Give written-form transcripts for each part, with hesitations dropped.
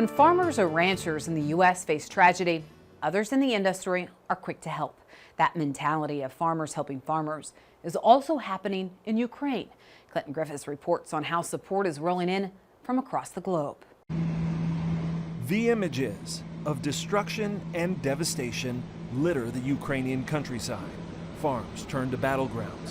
When farmers or ranchers in the U.S. face tragedy, others in the industry are quick to help. That mentality of farmers helping farmers is also happening in Ukraine. Clinton Griffiths reports on how support is rolling in from across the globe. The images of destruction and devastation litter the Ukrainian countryside. Farms turn to battlegrounds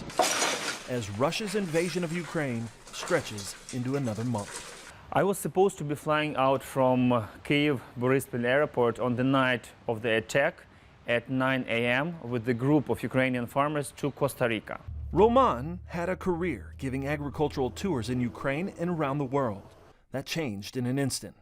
as Russia's invasion of Ukraine stretches into another month. I was supposed to be flying out from Kyiv Boryspil airport on the night of the attack at 9 a.m. with a group of Ukrainian farmers to Costa Rica. Roman had a career giving agricultural tours in Ukraine and around the world. That changed in an instant.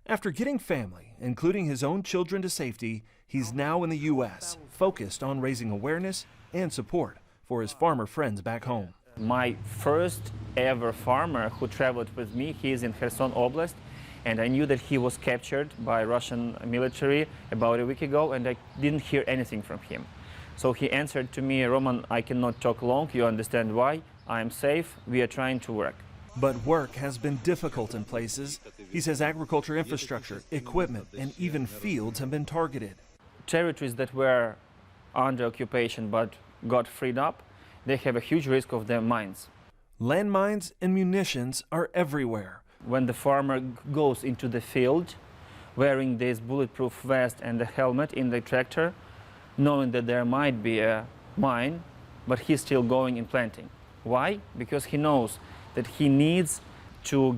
After getting family, including his own children, to safety, he's now in the U.S., focused on raising awareness and support for his farmer friends back home. My first ever farmer who traveled with me, he is in Kherson Oblast, and I knew that he was captured by Russian military about a week ago, and I didn't hear anything from him. So he answered to me, "Roman, I cannot talk long, you understand why, I am safe, we are trying to work." But work has been difficult in places. He says agriculture infrastructure, equipment, and even fields have been targeted. Territories that were under occupation but got freed up, they have a huge risk of their mines. Landmines and munitions are everywhere. When the farmer goes into the field wearing this bulletproof vest and the helmet in the tractor, knowing that there might be a mine, but he's still going and planting. Why? Because he knows that he needs to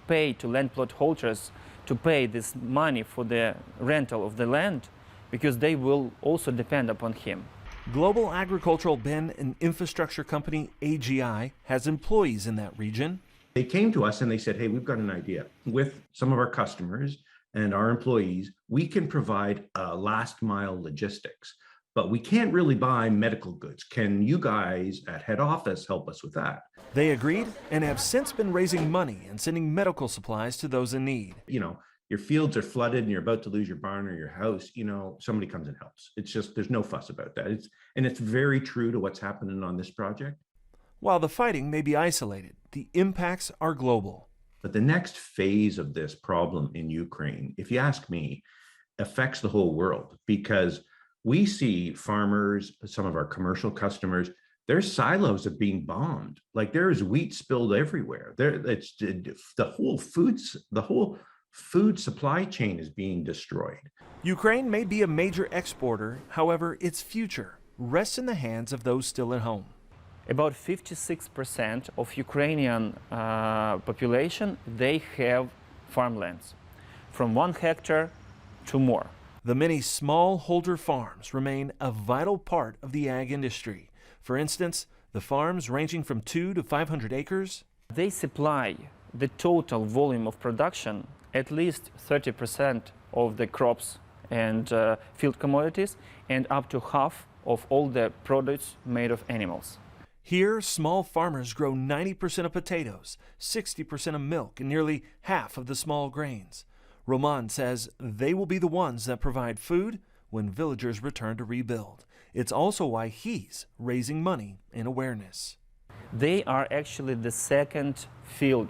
pay to land plot holders to pay this money for the rental of the land, because they will also depend upon him. Global Agricultural Ben and infrastructure company AGI has employees in that region. They came to us and they said, "Hey, we've got an idea. With some of our customers and our employees, we can provide last mile logistics, but we can't really buy medical goods. Can you guys at head office help us with that?" They agreed and have since been raising money and sending medical supplies to those in need. You know, your fields are flooded and you're about to lose your barn or your house, somebody comes and helps. It's just, there's no fuss about that. It's very true to what's happening on this project. While the fighting may be isolated, the impacts are global. But the next phase of this problem in Ukraine, if you ask me, affects the whole world, because we see farmers, some of our commercial customers, their silos are being bombed. Like, there is wheat spilled everywhere. It's the whole food supply chain is being destroyed. Ukraine may be a major exporter, however, its future rests in the hands of those still at home. About 56% of Ukrainian population, they have farmlands, from 1 hectare to more. The many smallholder farms remain a vital part of the ag industry. For instance, the farms ranging from 2 to 500 acres. They supply the total volume of production, at least 30% of the crops and field commodities, and up to half of all the products made of animals. Here, small farmers grow 90% of potatoes, 60% of milk, and nearly half of the small grains. Roman says they will be the ones that provide food when villagers return to rebuild. It's also why he's raising money and awareness. They are actually the second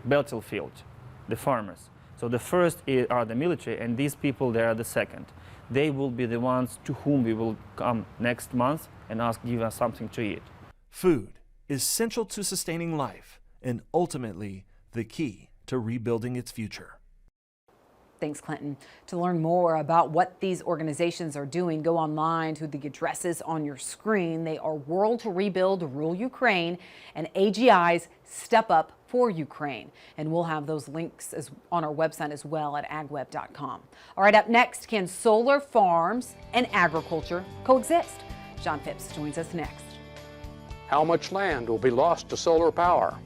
battlefield, the farmers. So the first are the military, and these people, they are the second. They will be the ones to whom we will come next month and give us something to eat. Food is essential to sustaining life and ultimately the key to rebuilding its future. Thanks, Clinton. To learn more about what these organizations are doing, go online to the addresses on your screen. They are World to Rebuild Rural Ukraine and AGI's Step Up for Ukraine. And we'll have those links on our website as well at agweb.com. All right, up next, can solar farms and agriculture coexist? John Phipps joins us next. How much land will be lost to solar power?